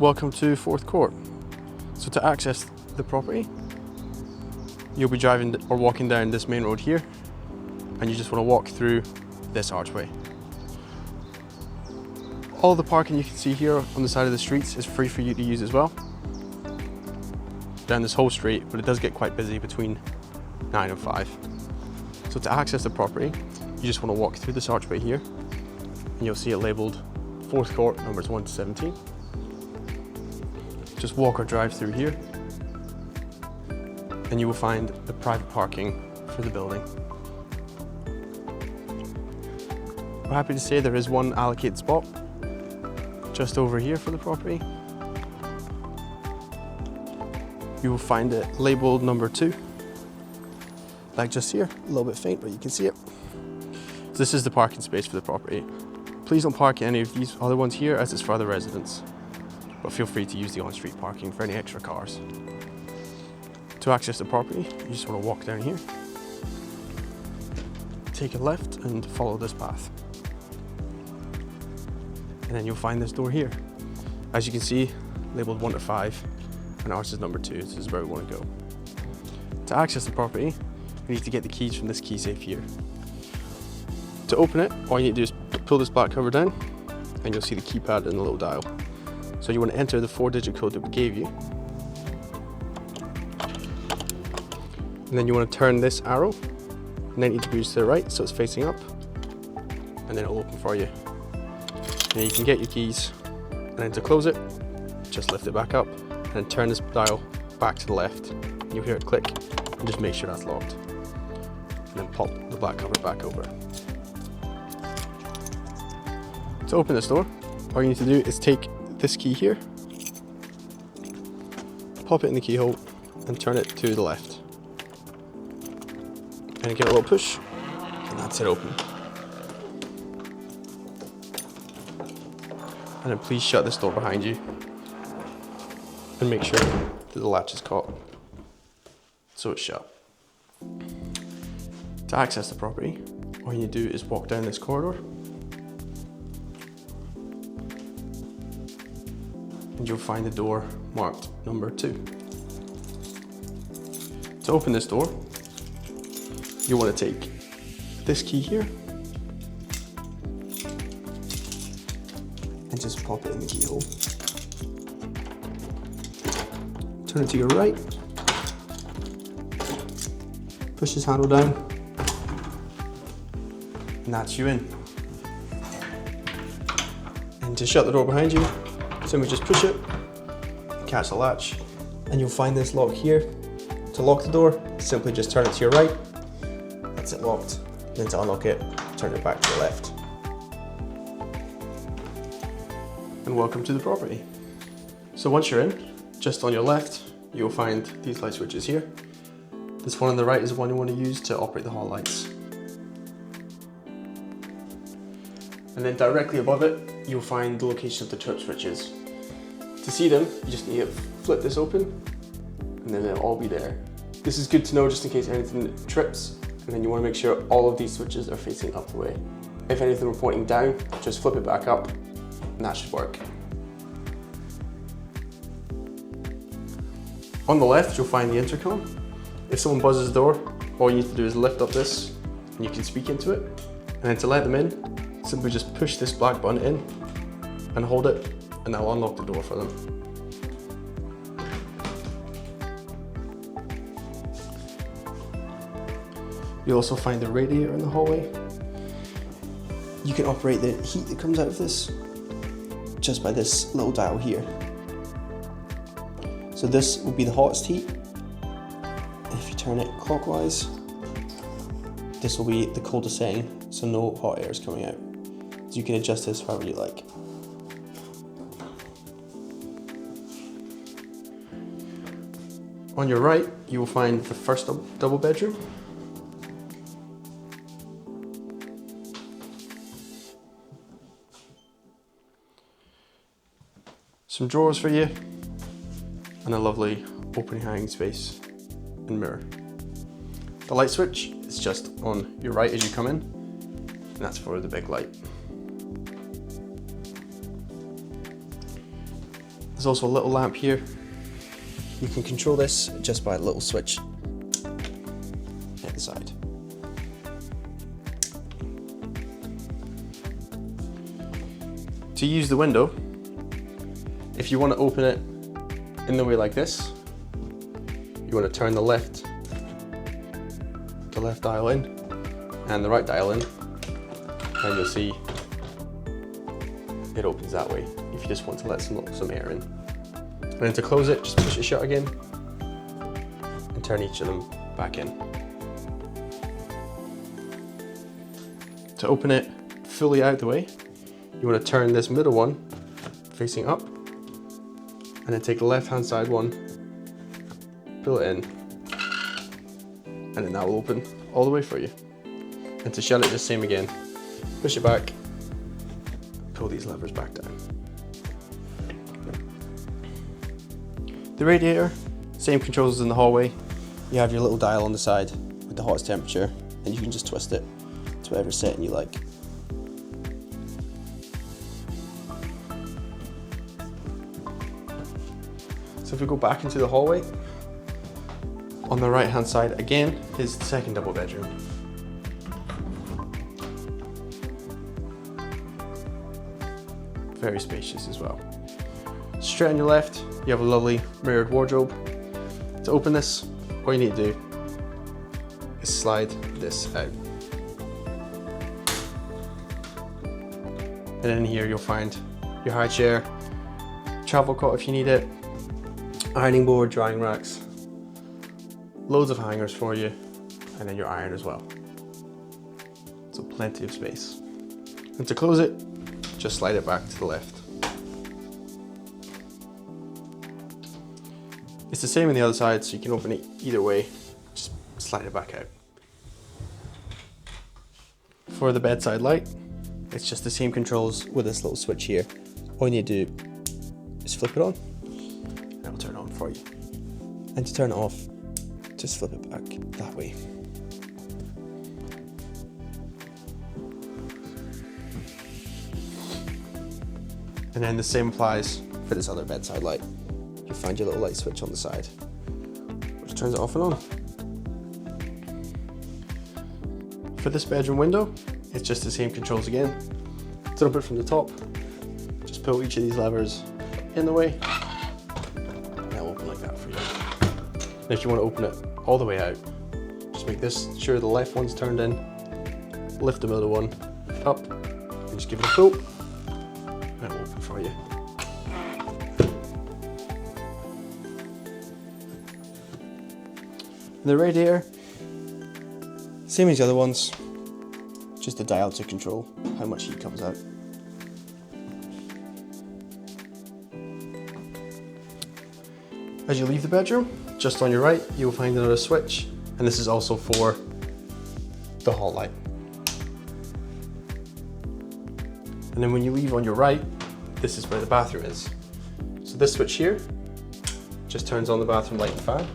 Welcome to Fourth Court. So to access the property, you'll be driving or walking down this main road here, and you just want to walk through this archway. All the parking you can see here on the side of the streets is free for you to use as well, down this whole street, but it does get quite busy between 9 and 5. So to access the property, you just want to walk through this archway here, and you'll see it labelled Fourth Court, numbers 1 to 17. Just walk or drive through here, and you will find the private parking for the building. We're happy to say there is one allocated spot just over here for the property. You will find it labelled number 2, like just here, a little bit faint, but you can see it. So this is the parking space for the property. Please don't park any of these other ones here, as it's for other residents, but feel free to use the on-street parking for any extra cars. To access the property, you just want to walk down here, take a left and follow this path. And then you'll find this door here. As you can see, labelled 1 to 5, and ours is number 2, this is where we want to go. To access the property, you need to get the keys from this key safe here. To open it, all you need to do is pull this black cover down, and you'll see the keypad and the little dial. So you want to enter the 4-digit code that we gave you. And then you want to turn this arrow 90 degrees to the right so it's facing up, and then it'll open for you. And you can get your keys, and then to close it, just lift it back up and then turn this dial back to the left. And you'll hear it click, and just make sure that's locked. And then pop the black cover back over. To open this door, all you need to do is take this key here, pop it in the keyhole and turn it to the left. And give it a little push, and that's it open. And then please shut this door behind you and make sure that the latch is caught so it's shut. To access the property, all you need to do is walk down this corridor, and you'll find the door marked number 2. To open this door, you want to take this key here and just pop it in the keyhole. Turn it to your right, push this handle down, and that's you in. And to shut the door behind you, simply just push it, catch the latch, and you'll find this lock here. To lock the door, simply just turn it to your right, that's it locked. Then to unlock it, turn it back to the left. And welcome to the property. So once you're in, just on your left, you'll find these light switches here. This one on the right is the one you want to use to operate the hall lights. And then directly above it, you'll find the location of the trip switches. To see them, you just need to flip this open, and then they'll all be there. This is good to know just in case anything trips, and then you want to make sure all of these switches are facing up the way. If anything were pointing down, just flip it back up, and that should work. On the left, you'll find the intercom. If someone buzzes the door, all you need to do is lift up this, and you can speak into it. And then to let them in, simply just push this black button in, and hold it, and that'll unlock the door for them. You'll also find the radiator in the hallway. You can operate the heat that comes out of this just by this little dial here. So this will be the hottest heat. If you turn it clockwise, this will be the coldest setting, so no hot air is coming out. So you can adjust this however you like. On your right, you will find the first double bedroom. Some drawers for you, and a lovely open hanging space and mirror. The light switch is just on your right as you come in, and that's for the big light. There's also a little lamp here. You can control this just by a little switch at the side. To use the window, if you want to open it in the way like this, you want to turn the left dial in and the right dial in, and you'll see it opens that way if you just want to let some air in. And then to close it, just push it shut again and turn each of them back in. To open it fully out the way, you want to turn this middle one facing up and then take the left hand side one, pull it in, and then that will open all the way for you. And to shut it, the same again. Push it back, pull these levers back down. The radiator, same controls as in the hallway. You have your little dial on the side with the hottest temperature, and you can just twist it to whatever setting you like. So if we go back into the hallway, on the right hand side again is the second double bedroom. Very spacious as well. Straight on your left, you have a lovely mirrored wardrobe. To open this, all you need to do is slide this out. And in here you'll find your high chair, travel cot if you need it, ironing board, drying racks, loads of hangers for you, and then your iron as well. So plenty of space. And to close it, just slide it back to the left. It's the same on the other side, so you can open it either way, just slide it back out. For the bedside light, it's just the same controls with this little switch here. All you need to do is flip it on, and it'll turn on for you. And to turn it off, just flip it back that way. And then the same applies for this other bedside light. You find your little light switch on the side, which turns it off and on. For this bedroom window, it's just the same controls again. To open it from the top, just pull each of these levers in the way, and it'll open like that for you. And if you want to open it all the way out, just make sure the left one's turned in, lift the middle one up, and just give it a pull, and it'll open for you. And the radiator, same as the other ones, just a dial to control how much heat comes out. As you leave the bedroom, just on your right, you'll find another switch, and this is also for the hall light. And then when you leave on your right, this is where the bathroom is. So this switch here just turns on the bathroom light and fan.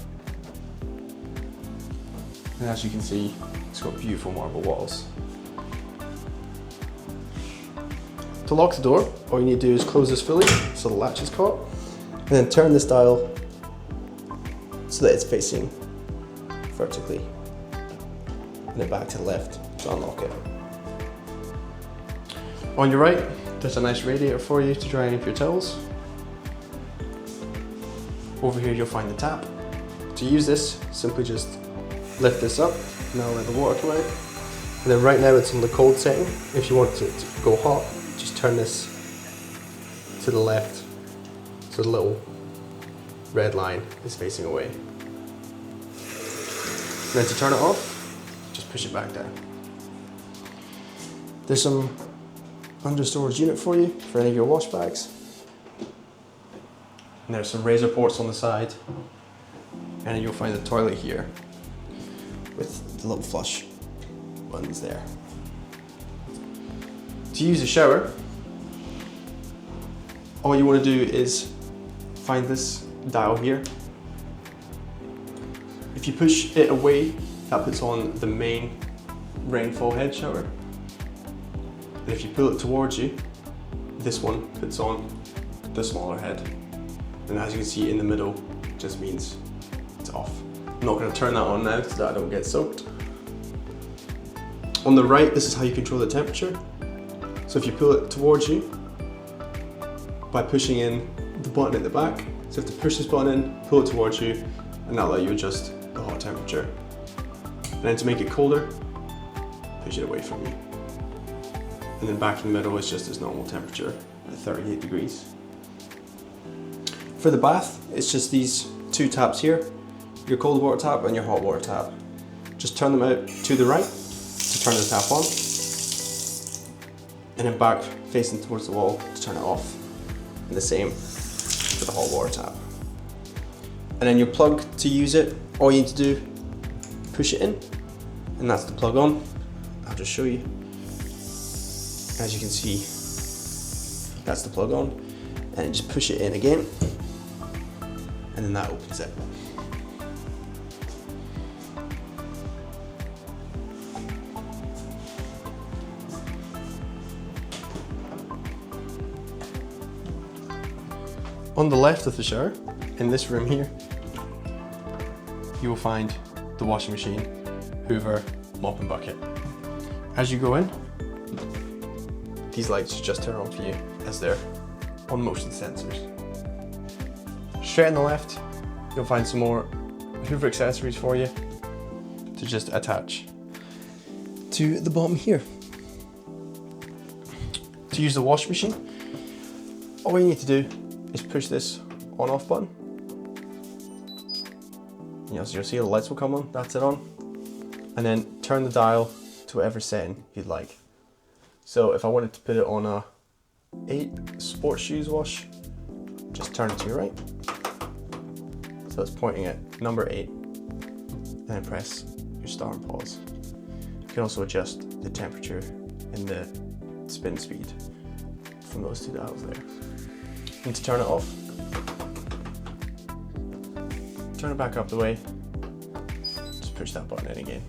And as you can see, it's got beautiful marble walls. To lock the door, all you need to do is close this fully so the latch is caught, and then turn this dial so that it's facing vertically, and then back to the left to unlock it. On your right, there's a nice radiator for you to dry any of your towels. Over here you'll find the tap. To use this, simply just lift this up, now let the water come out. And then right now it's on the cold setting. If you want it to go hot, just turn this to the left so the little red line is facing away. And then to turn it off, just push it back down. There's some under storage unit for you for any of your wash bags. And there's some razor ports on the side, and then you'll find the toilet here with the little flush buttons there. To use a shower, all you want to do is find this dial here. If you push it away, that puts on the main rainfall head shower. And if you pull it towards you, this one puts on the smaller head. And as you can see in the middle, just means it's off. I'm not going to turn that on now so that I don't get soaked. On the right, this is how you control the temperature. So if you pull it towards you by pushing in the button at the back, so you have to push this button in, pull it towards you, and that'll let you adjust the hot temperature. And then to make it colder, push it away from you. And then back in the middle is just its normal temperature at 38 degrees. For the bath, it's just these two taps here, your cold water tap and your hot water tap. Just turn them out to the right to turn the tap on, and then back facing towards the wall to turn it off. And the same for the hot water tap. And then your plug to use it, all you need to do, push it in, and that's the plug on. I'll just show you. As you can see, that's the plug on, and just push it in again, and then that opens it. On the left of the shower, in this room here, you will find the washing machine, Hoover, mop and bucket. As you go in, these lights just turn on for you as they're on motion sensors. Straight on the left, you'll find some more Hoover accessories for you to just attach to the bottom here. To use the washing machine, all you need to do is push this on off button. You'll see the lights will come on, that's it on. And then turn the dial to whatever setting you'd like. So if I wanted to put it on a 8 sports shoes wash, just turn it to your right. So it's pointing at number 8, and then press your start and pause. You can also adjust the temperature and the spin speed from those two dials there. And to turn it off, turn it back up the way, just push that button in again.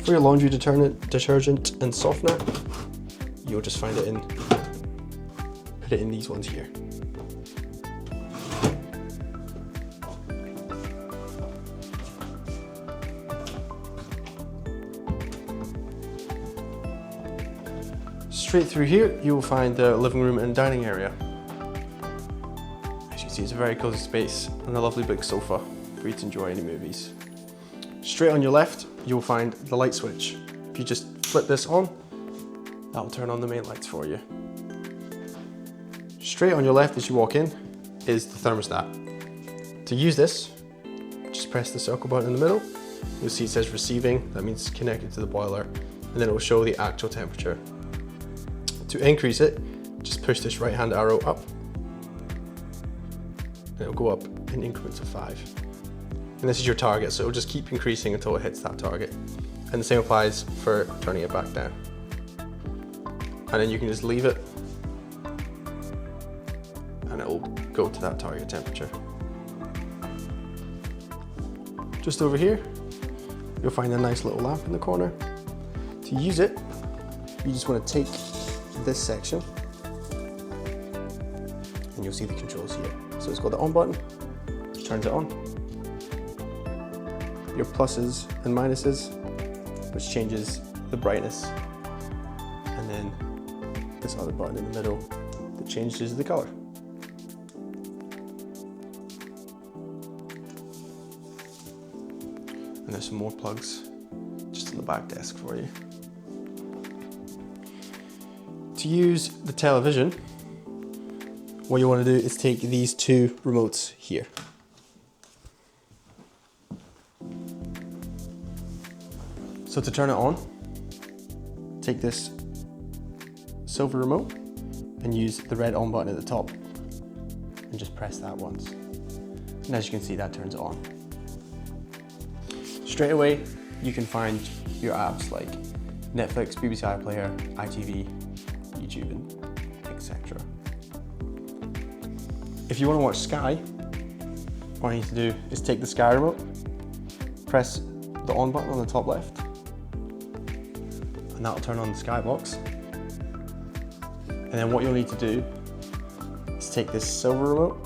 For your laundry detergent and softener, you'll just find it put it in these ones here. Straight through here, you will find the living room and dining area. As you can see, it's a very cozy space and a lovely big sofa for you to enjoy any movies. Straight on your left, you'll find the light switch. If you just flip this on, that'll turn on the main lights for you. Straight on your left as you walk in is the thermostat. To use this, just press the circle button in the middle. You'll see it says receiving, that means it's connected to the boiler, and then it will show the actual temperature. To increase it, just push this right hand arrow up, and it'll go up in increments of 5. And this is your target, so it'll just keep increasing until it hits that target. And the same applies for turning it back down. And then you can just leave it, and it will go to that target temperature. Just over here, you'll find a nice little lamp in the corner. To use it, you just want to take this section, and you'll see the controls here. So it's got the on button, which turns it on. Your pluses and minuses, which changes the brightness. And then this other button in the middle that changes the color. And there's some more plugs just on the back desk for you. To use the television, what you want to do is take these two remotes here. So to turn it on, take this silver remote and use the red on button at the top and just press that once. And as you can see, that turns it on. Straight away, you can find your apps like Netflix, BBC iPlayer, ITV, YouTube, and etc. If you want to watch Sky, what you need to do is take the Sky remote, press the on button on the top left, and that'll turn on the Sky box. And then what you'll need to do is is take this silver remote,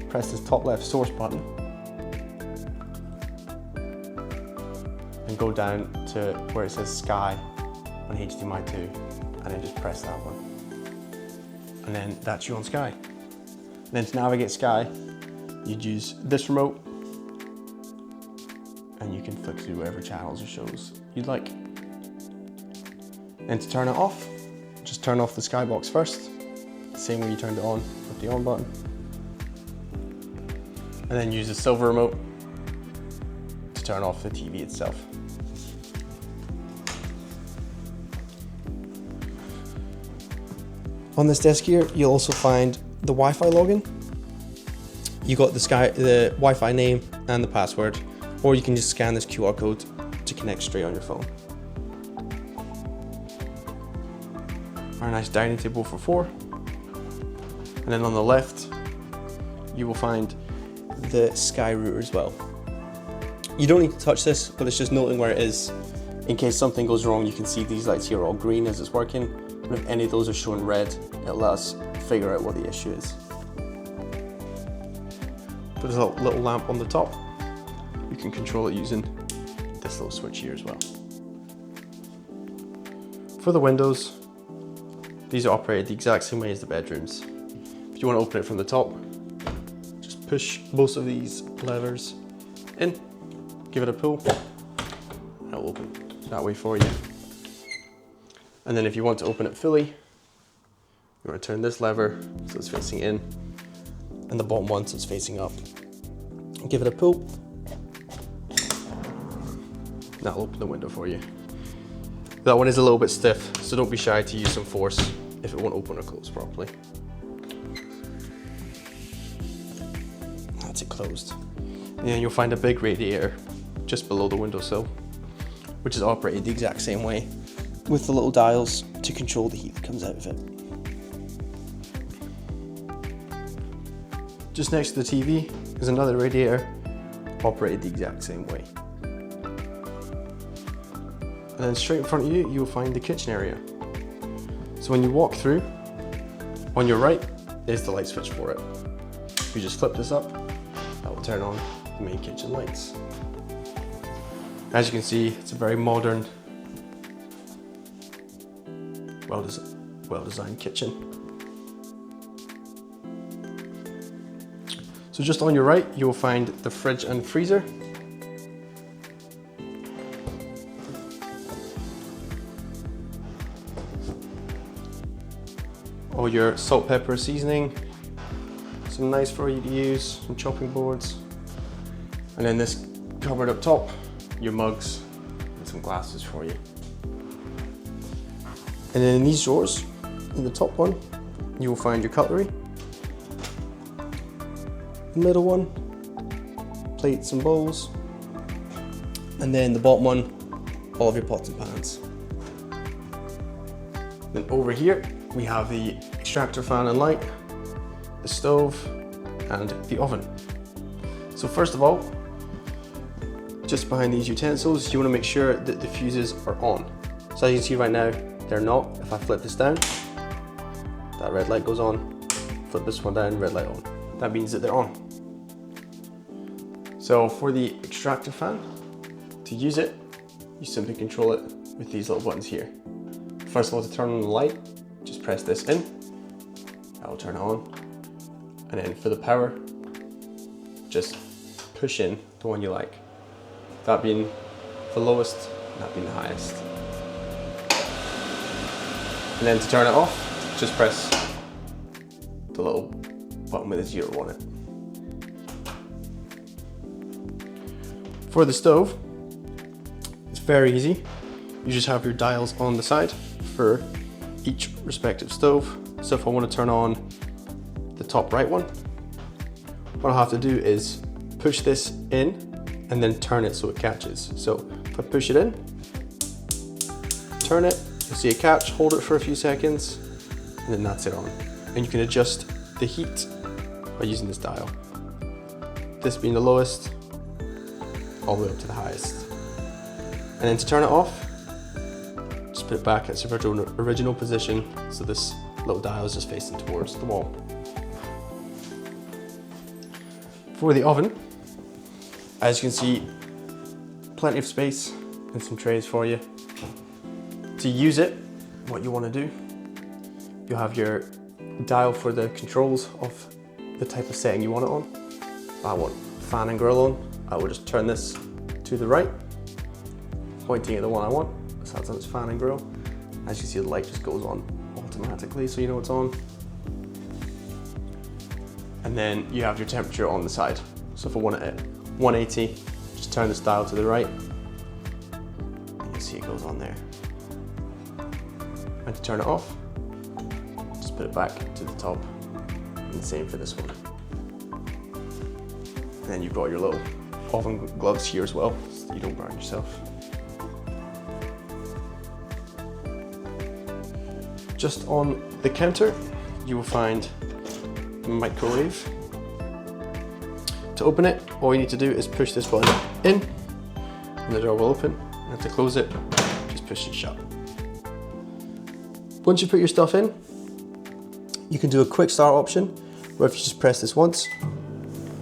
press this top left source button, and go down to where it says Sky on HDMI 2, and then just press that one. And then that's you on Sky. And then to navigate Sky, you'd use this remote, and you can flick through whatever channels or shows you'd like. And to turn it off, just turn off the Sky box first, the same way you turned it on with the on button. And then use the silver remote to turn off the TV itself. On this desk here, you'll also find the Wi-Fi login. You got the Wi-Fi name and the password, or you can just scan this QR code to connect straight on your phone. Our nice dining table for 4. And then on the left, you will find the Sky router as well. You don't need to touch this, but it's just noting where it is. In case something goes wrong, you can see these lights here are all green as it's working. And if any of those are showing red, it'll let us figure out what the issue is. There's a little lamp on the top. You can control it using this little switch here as well. For the windows, these are operated the exact same way as the bedrooms. If you want to open it from the top, just push both of these levers in, give it a pull, and it'll open that way for you. And then if you want to open it fully, you want to turn this lever so it's facing in, and the bottom one so it's facing up. Give it a pull. That'll open the window for you. That one is a little bit stiff, so don't be shy to use some force if it won't open or close properly. That's it closed. And then you'll find a big radiator just below the windowsill, which is operated the exact same way, with the little dials to control the heat that comes out of it. Just next to the TV is another radiator, operated the exact same way. And then straight in front of you, you'll find the kitchen area. So when you walk through, on your right is the light switch for it. If you just flip this up, that will turn on the main kitchen lights. As you can see, it's a very modern, well-designed kitchen. So just on your right, you'll find the fridge and freezer. All your salt, pepper, seasoning, some knives for you to use, some chopping boards. And then this cupboard up top, your mugs and some glasses for you. And then in these drawers, in the top one, you will find your cutlery. The middle one, plates and bowls. And then the bottom one, all of your pots and pans. Then over here, we have the extractor fan and light, the stove, and the oven. So first of all, just behind these utensils, you want to make sure that the fuses are on. So as you can see right now, they're not. If I flip this down, that red light goes on. Flip this one down, red light on. That means that they're on. So for the extractor fan, to use it, you simply control it with these little buttons here. First of all, to turn on the light, just press this in, that will turn on. And then for the power, just push in the one you like. That being the lowest, and that being the highest. And then to turn it off, just press the little button with a 0 on it. For the stove, it's very easy. You just have your dials on the side for each respective stove. So if I want to turn on the top right one, what I'll have to do is push this in and then turn it so it catches. So if I push it in, turn it, you'll see a catch, hold it for a few seconds, and then that's it on. And you can adjust the heat by using this dial. This being the lowest, all the way up to the highest. And then to turn it off, just put it back at its original position so this little dial is just facing towards the wall. For the oven, as you can see, plenty of space and some trays for you. To use it, what you want to do, you have your dial for the controls of the type of setting you want it on. If I want fan and grill on, I will just turn this to the right, pointing at the one I want. So that's on its fan and grill. As you see, the light just goes on automatically, so you know it's on. And then you have your temperature on the side. So if I want it at 180, just turn this dial to the right, and you see it goes on there. And to turn it off, just put it back to the top, and the same for this one. And then you've got your little oven gloves here as well, so you don't burn yourself. Just on the counter, you will find a microwave. To open it, all you need to do is push this button in, and the door will open. And to close it, just push it shut. Once you put your stuff in, you can do a quick start option, where if you just press this once,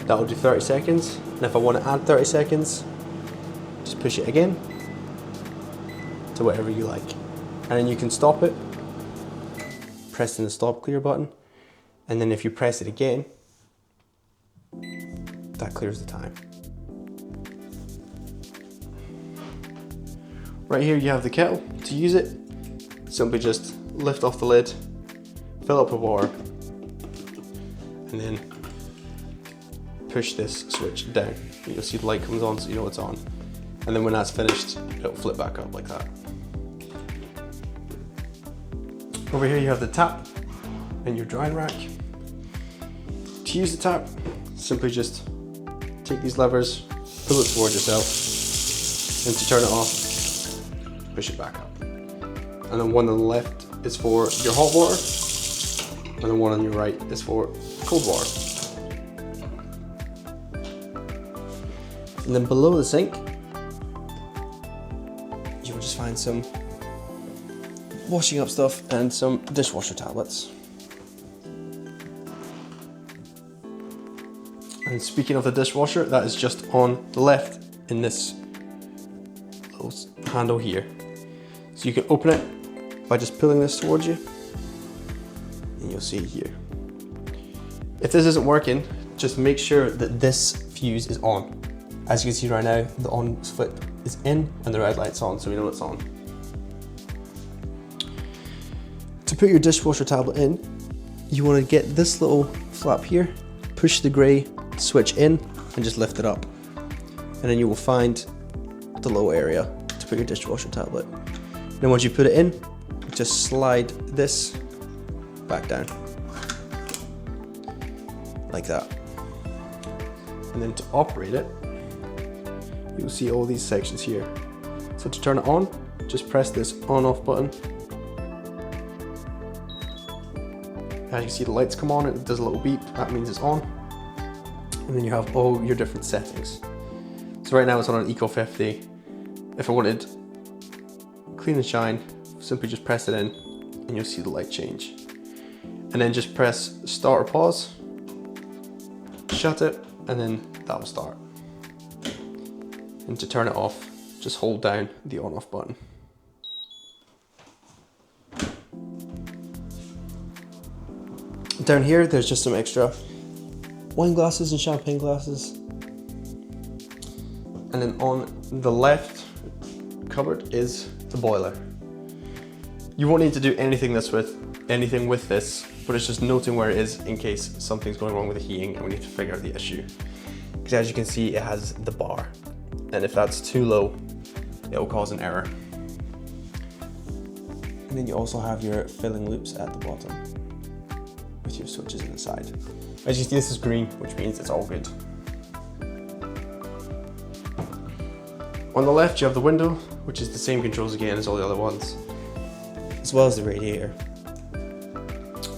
that will do 30 seconds. And if I want to add 30 seconds, just push it again to whatever you like. And then you can stop it, pressing the stop clear button. And then if you press it again, that clears the time. Right here you have the kettle. To use it, simply just lift off the lid, fill up with water, and then push this switch down. You'll see the light comes on, so you know it's on. And then when that's finished, it'll flip back up like that. Over here you have the tap and your drying rack. To use the tap, simply just take these levers, pull it towards yourself, and to turn it off, push it back up. And then one on the left is for your hot water, and the one on your right is for cold water. And then below the sink, you will just find some washing up stuff and some dishwasher tablets. And speaking of the dishwasher, that is just on the left in this little handle here. So you can open it by just pulling this towards you, and you'll see it here. If this isn't working, just make sure that this fuse is on. As you can see right now, the on flip is in and the red light's on, so we know it's on. To put your dishwasher tablet in, you want to get this little flap here, push the grey switch in and just lift it up. And then you will find the low area to put your dishwasher tablet. Then once you put it in, just slide this back down, like that. And then to operate it, you'll see all these sections here. So to turn it on, just press this on-off button. As you see the lights come on, it does a little beep, that means it's on. And then you have all your different settings. So right now it's on an Eco 50. If I wanted clean and shine, simply just press it in and you'll see the light change. And then just press start or pause, shut it, and then that will start. And to turn it off, just hold down the on-off button. Down here, there's just some extra wine glasses and champagne glasses. And then on the left cupboard is the boiler. You won't need to do anything with this, but it's just noting where it is in case something's going wrong with the heating and we need to figure out the issue. Because as you can see, it has the bar. And if that's too low, it will cause an error. And then you also have your filling loops at the bottom with your switches on the side. As you see, this is green, which means it's all good. On the left, you have the window, which is the same controls again as all the other ones, as well as the radiator.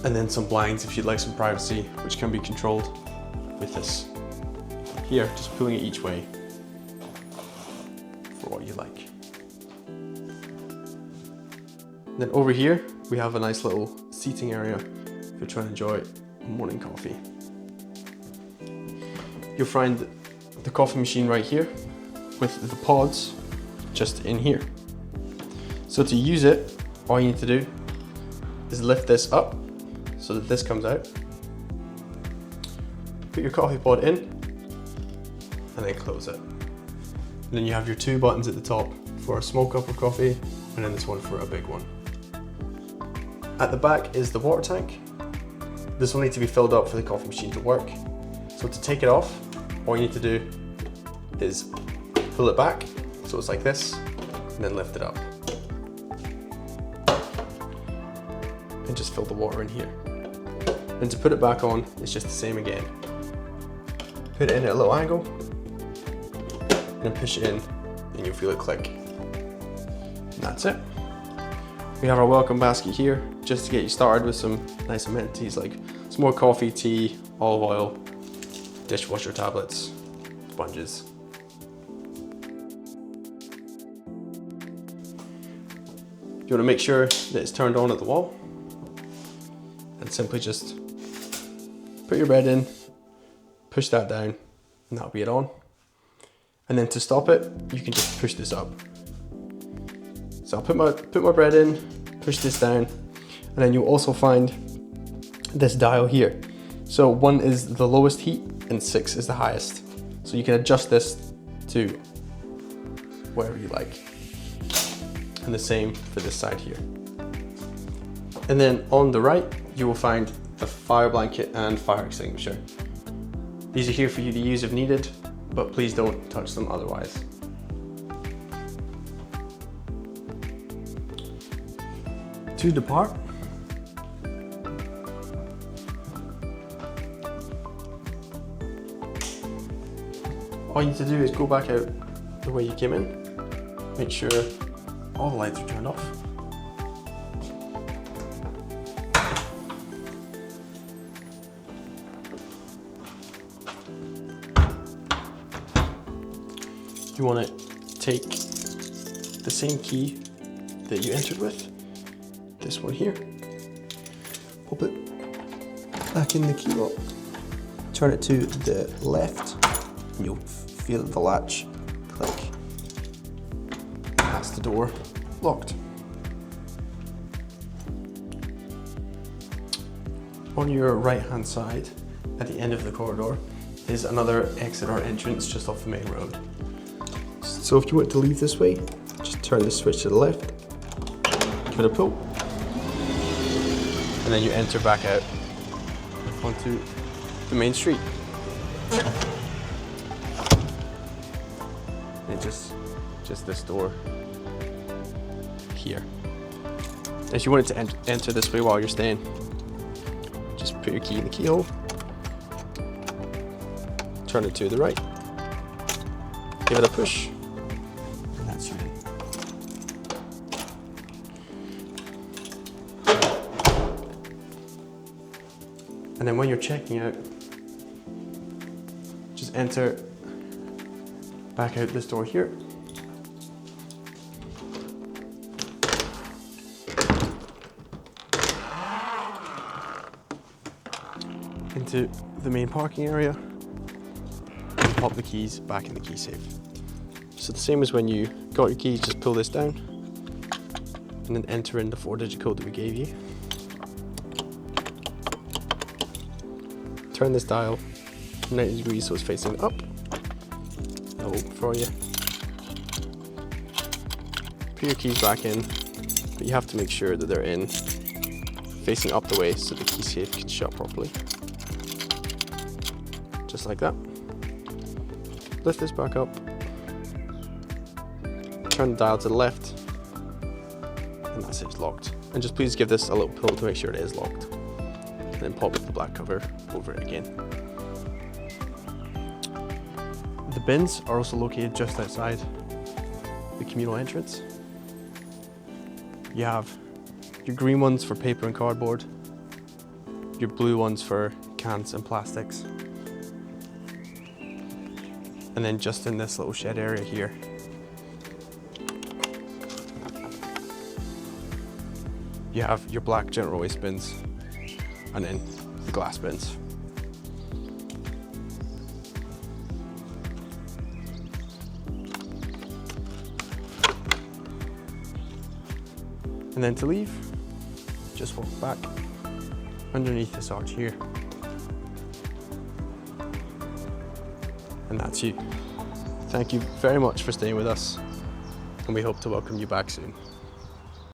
And then some blinds if you'd like some privacy, which can be controlled with this. Here, just pulling it each way for what you like. Then over here, we have a nice little seating area if you're trying to enjoy a morning coffee. You'll find the coffee machine right here with the pods just in here. So to use it, all you need to do is lift this up so that this comes out. Put your coffee pod in and then close it. And then you have your two buttons at the top for a small cup of coffee and then this one for a big one. At the back is the water tank. This will need to be filled up for the coffee machine to work. So to take it off, all you need to do is pull it back so it's like this and then lift it up. And just fill the water in here. And to put it back on, it's just the same again. Put it in at a little angle and then push it in and you'll feel it click. And that's it. We have our welcome basket here just to get you started with some nice amenities like some more coffee, tea, olive oil, dishwasher tablets, sponges. You want to make sure that it's turned on at the wall and simply just put your bread in, push that down, and that'll be it on. And then to stop it, you can just push this up. So I'll put my bread in, push this down, and then you'll also find this dial here. So 1 is the lowest heat and 6 is the highest. So you can adjust this to wherever you like. And the same for this side here. And then on the right, you will find the fire blanket and fire extinguisher. These are here for you to use if needed, but please don't touch them otherwise. To depart, all you need to do is go back out the way you came in, make sure all the lights are turned off. You want to take the same key that you entered with, this one here, pop it back in the key lock, turn it to the left, and you'll feel the latch click. That's the door locked. On your right hand side, at the end of the corridor, is another exit or entrance just off the main road. So if you want to leave this way, just turn the switch to the left, give it a pull, and then you enter back out onto the main street. And just this door here. If you wanted to enter this way while you're staying, just put your key in the keyhole, turn it to the right, give it a push, and that's you in. And then when you're checking out, just enter back out this door here. Into the main parking area and pop the keys back in the key safe. So the same as when you got your keys, just pull this down and then enter in the 4-digit code that we gave you. Turn this dial 90 degrees so it's facing up. It'll open for you. Put your keys back in, but you have to make sure that they're in facing up the way so the key safe can shut properly. Just like that. Lift this back up. Turn the dial to the left, and that's it, it's locked. And just please give this a little pull to make sure it is locked. And then pop the black cover over it again. The bins are also located just outside the communal entrance. You have your green ones for paper and cardboard, your blue ones for cans and plastics, and then just in this little shed area here, you have your black general waste bins and then the glass bins. And then to leave, just walk back underneath this arch here. And that's you. Thank you very much for staying with us, and we hope to welcome you back soon.